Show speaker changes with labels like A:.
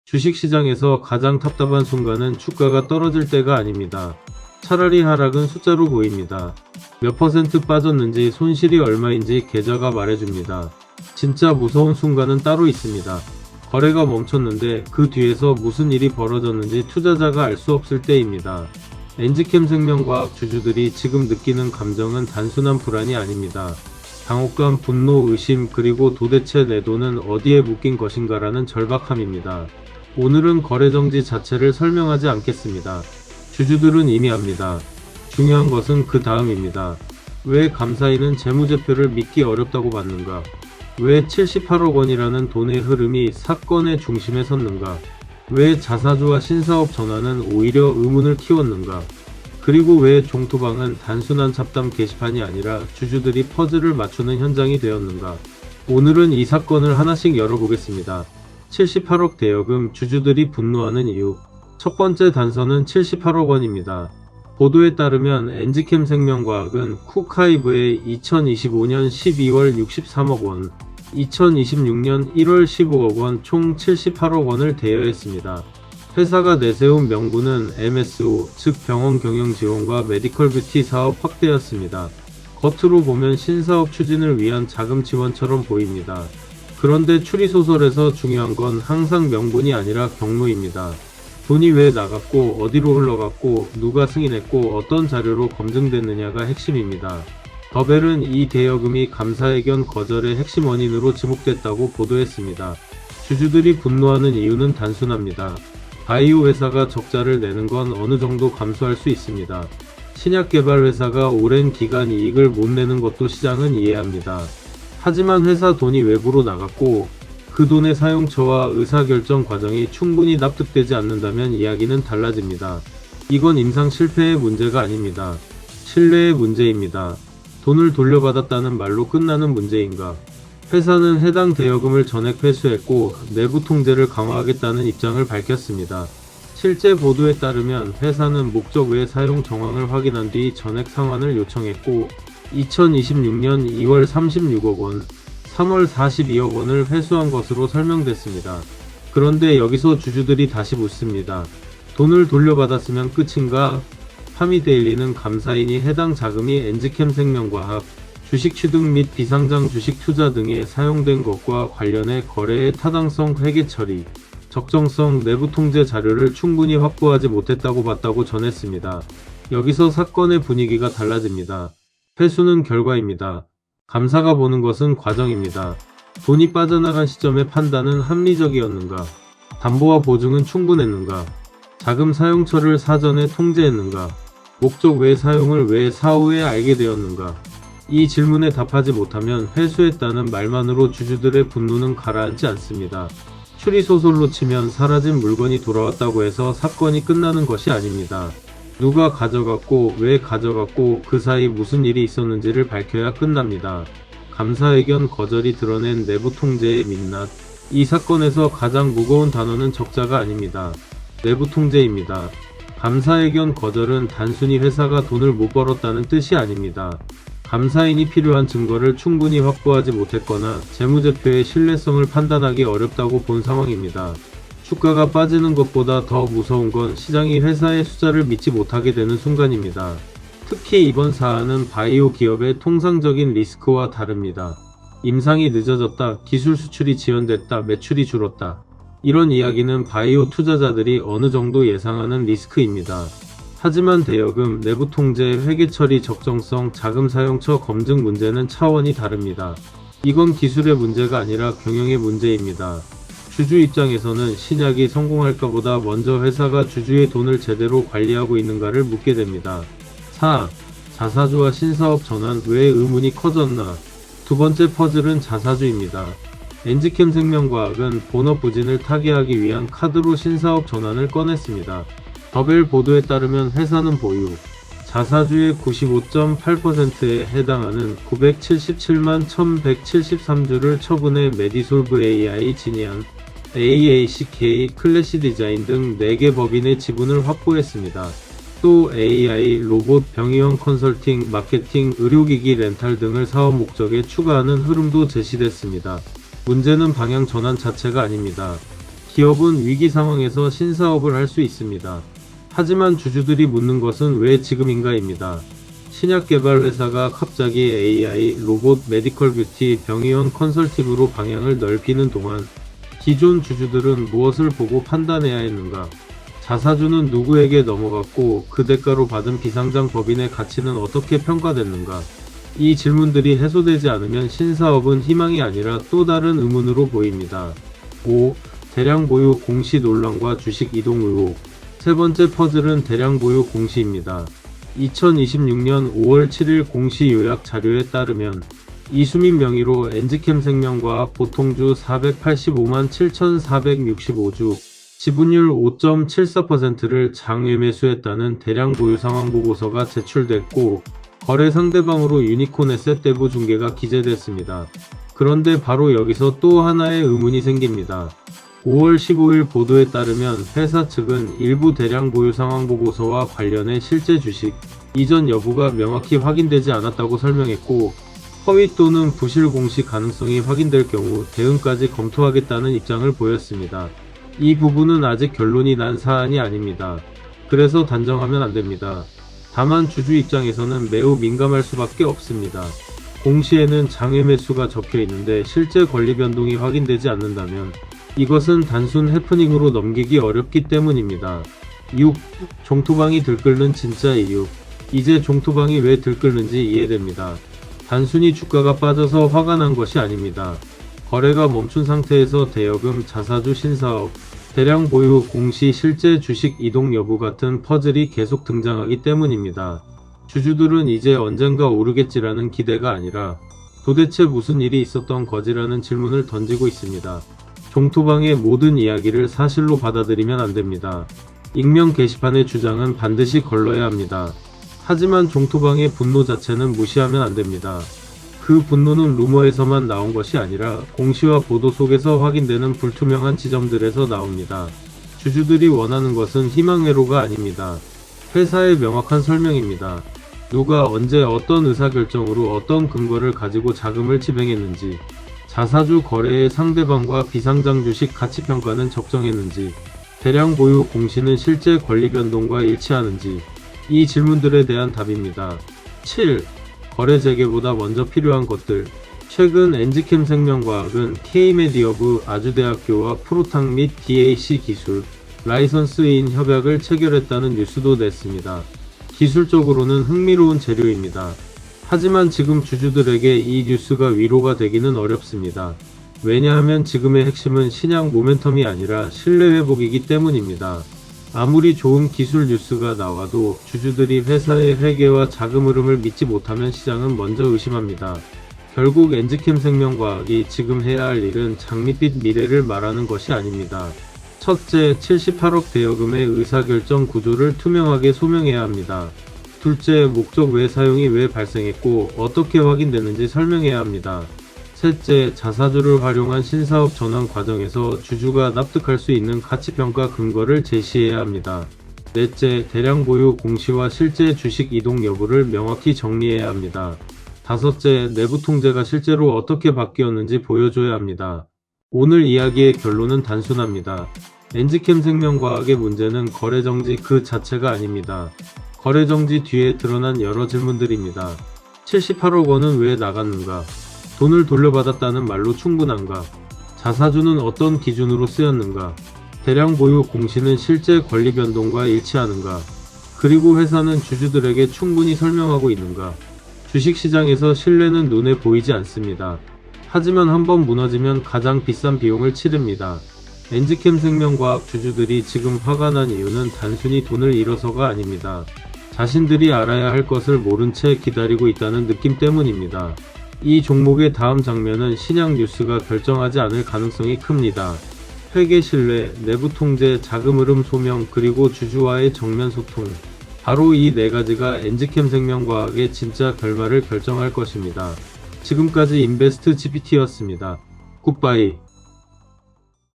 A: 주식시장에서 가장 답답한 순간은 주가가 떨어질 때가 아닙니다. 차라리 하락은 숫자로 보입니다. 몇 퍼센트 빠졌는지 손실이 얼마인지 계좌가 말해줍니다. 진짜 무서운 순간은 따로 있습니다. 거래가 멈췄는데 그 뒤에서 무슨 일이 벌어졌는지 투자자가 알 수 없을 때입니다. 엔지캠생명과학 주주들이 지금 느끼는 감정은 단순한 불안이 아닙니다. 당혹감, 분노, 의심, 그리고 도대체 내 돈은 어디에 묶인 것인가라는 절박함입니다. 오늘은 거래정지 자체를 설명하지 않겠습니다. 주주들은 이미 압니다. 중요한 것은 그 다음입니다. 왜 감사인은 재무제표를 믿기 어렵다고 봤는가? 왜 78억 원이라는 돈의 흐름이 사건의 중심에 섰는가? 왜 자사주와 신사업 전환은 오히려 의문을 키웠는가? 그리고 왜 종토방은 단순한 잡담 게시판이 아니라 주주들이 퍼즐을 맞추는 현장이 되었는가? 오늘은 이 사건을 하나씩 열어보겠습니다. 78억 대여금, 주주들이 분노하는 이유. 첫 번째 단서는 78억 원입니다. 보도에 따르면 엔지캠생명과학은 쿡하이브에 2025년 12월 63억 원, 2026년 1월 15억 원 총 78억 원을 대여했습니다. 회사가 내세운 명분은 MSO, 즉 병원 경영 지원과 메디컬 뷰티 사업 확대였습니다. 겉으로 보면 신사업 추진을 위한 자금 지원처럼 보입니다. 그런데 추리소설에서 중요한 건 항상 명분이 아니라 경로입니다. 돈이 왜 나갔고 어디로 흘러갔고 누가 승인했고 어떤 자료로 검증됐느냐가 핵심입니다. 더벨은 이 대여금이 감사의견 거절의 핵심 원인으로 지목됐다고 보도했습니다. 주주들이 분노하는 이유는 단순합니다. 바이오 회사가 적자를 내는 건 어느 정도 감수할 수 있습니다. 신약 개발 회사가 오랜 기간 이익을 못 내는 것도 시장은 이해합니다. 하지만 회사 돈이 외부로 나갔고 그 돈의 사용처와 의사결정 과정이 충분히 납득되지 않는다면 이야기는 달라집니다. 이건 임상 실패의 문제가 아닙니다. 신뢰의 문제입니다. 돈을 돌려받았다는 말로 끝나는 문제인가? 회사는 해당 대여금을 전액 회수했고 내부 통제를 강화하겠다는 입장을 밝혔습니다. 실제 보도에 따르면 회사는 목적 외 사용 정황을 확인한 뒤 전액 상환을 요청했고 2026년 2월 36억 원, 3월 42억 원을 회수한 것으로 설명됐습니다. 그런데 여기서 주주들이 다시 묻습니다. 돈을 돌려받았으면 끝인가? 파미데일리는 감사인이 해당 자금이 엔지캠생명과학, 주식 취득 및 비상장 주식 투자 등에 사용된 것과 관련해 거래의 타당성 회계 처리, 적정성, 내부 통제 자료를 충분히 확보하지 못했다고 봤다고 전했습니다. 여기서 사건의 분위기가 달라집니다. 회수는 결과입니다. 감사가 보는 것은 과정입니다. 돈이 빠져나간 시점의 판단은 합리적이었는가? 담보와 보증은 충분했는가? 자금 사용처를 사전에 통제했는가? 목적 외 사용을 왜 사후에 알게 되었는가? 이 질문에 답하지 못하면 회수했다는 말만으로 주주들의 분노는 가라앉지 않습니다. 추리소설로 치면 사라진 물건이 돌아왔다고 해서 사건이 끝나는 것이 아닙니다. 누가 가져갔고 왜 가져갔고 그 사이 무슨 일이 있었는지를 밝혀야 끝납니다. 감사의견 거절이 드러낸 내부 통제의 민낯. 이 사건에서 가장 무거운 단어는 적자가 아닙니다. 내부 통제입니다. 감사의견 거절은 단순히 회사가 돈을 못 벌었다는 뜻이 아닙니다. 감사인이 필요한 증거를 충분히 확보하지 못했거나 재무제표의 신뢰성을 판단하기 어렵다고 본 상황입니다. 주가가 빠지는 것보다 더 무서운 건 시장이 회사의 숫자를 믿지 못하게 되는 순간입니다. 특히 이번 사안은 바이오 기업의 통상적인 리스크와 다릅니다. 임상이 늦어졌다, 기술 수출이 지연됐다, 매출이 줄었다. 이런 이야기는 바이오 투자자들이 어느 정도 예상하는 리스크입니다. 하지만 대여금, 내부 통제, 회계 처리 적정성, 자금 사용처 검증 문제는 차원이 다릅니다. 이건 기술의 문제가 아니라 경영의 문제입니다. 주주 입장에서는 신약이 성공할까 보다 먼저 회사가 주주의 돈을 제대로 관리하고 있는가를 묻게 됩니다. 4. 자사주와 신사업 전환, 왜 의문이 커졌나? 두 번째 퍼즐은 자사주입니다. 엔지캠생명과학은 본업 부진을 타개하기 위한 카드로 신사업 전환을 꺼냈습니다. 더벨 보도에 따르면 회사는 보유, 자사주의 95.8%에 해당하는 977만 1173주를 처분해 메디솔브 AI, 지니안, AACK, 클래시 디자인 등 4개 법인의 지분을 확보했습니다. 또 AI, 로봇, 병의원 컨설팅, 마케팅, 의료기기 렌탈 등을 사업 목적에 추가하는 흐름도 제시됐습니다. 문제는 방향 전환 자체가 아닙니다. 기업은 위기 상황에서 신사업을 할 수 있습니다. 하지만 주주들이 묻는 것은 왜 지금인가입니다. 신약 개발 회사가 갑자기 AI, 로봇, 메디컬 뷰티, 병의원 컨설팅으로 방향을 넓히는 동안 기존 주주들은 무엇을 보고 판단해야 했는가? 자사주는 누구에게 넘어갔고 그 대가로 받은 비상장 법인의 가치는 어떻게 평가됐는가? 이 질문들이 해소되지 않으면 신사업은 희망이 아니라 또 다른 의문으로 보입니다. 5. 대량 보유 공시 논란과 주식 이동 의혹. 세 번째 퍼즐은 대량 보유 공시입니다. 2026년 5월 7일 공시 요약 자료에 따르면 이수민 명의로 엔지캠 생명과학 보통주 485만 7,465주, 지분율 5.74%를 장외 매수했다는 대량 보유 상황 보고서가 제출됐고 거래 상대방으로 유니콘 에셋 대부 중개가 기재됐습니다. 그런데 바로 여기서 또 하나의 의문이 생깁니다. 5월 15일 보도에 따르면 회사 측은 일부 대량 보유 상황 보고서와 관련해 실제 주식 이전 여부가 명확히 확인되지 않았다고 설명했고 허위 또는 부실 공시 가능성이 확인될 경우 대응까지 검토하겠다는 입장을 보였습니다. 이 부분은 아직 결론이 난 사안이 아닙니다. 그래서 단정하면 안 됩니다. 다만 주주 입장에서는 매우 민감할 수밖에 없습니다. 공시에는 장외 매수가 적혀 있는데 실제 권리 변동이 확인되지 않는다면 이것은 단순 해프닝으로 넘기기 어렵기 때문입니다. 6. 종토방이 들끓는 진짜 이유. 이제 종토방이 왜 들끓는지 이해됩니다. 단순히 주가가 빠져서 화가 난 것이 아닙니다. 거래가 멈춘 상태에서 대여금, 자사주 신사업, 대량 보유, 공시, 실제 주식 이동 여부 같은 퍼즐이 계속 등장하기 때문입니다. 주주들은 이제 언젠가 오르겠지라는 기대가 아니라 도대체 무슨 일이 있었던 거지라는 질문을 던지고 있습니다. 종토방의 모든 이야기를 사실로 받아들이면 안 됩니다. 익명 게시판의 주장은 반드시 걸러야 합니다. 하지만 종토방의 분노 자체는 무시하면 안 됩니다. 그 분노는 루머에서만 나온 것이 아니라 공시와 보도 속에서 확인되는 불투명한 지점들에서 나옵니다. 주주들이 원하는 것은 희망회로가 아닙니다. 회사의 명확한 설명입니다. 누가 언제 어떤 의사결정으로 어떤 근거를 가지고 자금을 집행했는지, 자사주 거래의 상대방과 비상장 주식 가치평가는 적정했는지, 대량 보유 공시는 실제 권리 변동과 일치하는지, 이 질문들에 대한 답입니다. 7. 거래 재개보다 먼저 필요한 것들. 최근 엔지캠 생명과학은 K메디어부 아주대학교와 프로탕 및 DAC 기술, 라이선스인 협약을 체결했다는 뉴스도 냈습니다. 기술적으로는 흥미로운 재료입니다. 하지만 지금 주주들에게 이 뉴스가 위로가 되기는 어렵습니다. 왜냐하면 지금의 핵심은 신약 모멘텀이 아니라 신뢰 회복이기 때문입니다. 아무리 좋은 기술 뉴스가 나와도 주주들이 회사의 회계와 자금 흐름을 믿지 못하면 시장은 먼저 의심합니다. 결국 엔지캠 생명과학이 지금 해야 할 일은 장밋빛 미래를 말하는 것이 아닙니다. 첫째, 78억 대여금의 의사결정 구조를 투명하게 소명해야 합니다. 둘째, 목적 외 사용이 왜 발생했고 어떻게 확인됐는지 설명해야 합니다. 셋째, 자사주를 활용한 신사업 전환 과정에서 주주가 납득할 수 있는 가치평가 근거를 제시해야 합니다. 넷째, 대량 보유 공시와 실제 주식 이동 여부를 명확히 정리해야 합니다. 다섯째, 내부 통제가 실제로 어떻게 바뀌었는지 보여줘야 합니다. 오늘 이야기의 결론은 단순합니다. 엔지캠 생명과학의 문제는 거래정지 그 자체가 아닙니다. 거래정지 뒤에 드러난 여러 질문들입니다. 78억 원은 왜 나갔는가? 돈을 돌려받았다는 말로 충분한가? 자사주는 어떤 기준으로 쓰였는가? 대량 보유 공시는 실제 권리 변동과 일치하는가? 그리고 회사는 주주들에게 충분히 설명하고 있는가? 주식시장에서 신뢰는 눈에 보이지 않습니다. 하지만 한번 무너지면 가장 비싼 비용을 치릅니다. 엔지캠 생명과학 주주들이 지금 화가 난 이유는 단순히 돈을 잃어서가 아닙니다. 자신들이 알아야 할 것을 모른 채 기다리고 있다는 느낌 때문입니다. 이 종목의 다음 장면은 신약 뉴스가 결정하지 않을 가능성이 큽니다. 회계 신뢰, 내부 통제, 자금 흐름 소명, 그리고 주주와의 정면 소통. 바로 이 네 가지가 엔지캠 생명과학의 진짜 결말을 결정할 것입니다. 지금까지 인베스트 GPT였습니다. 굿바이.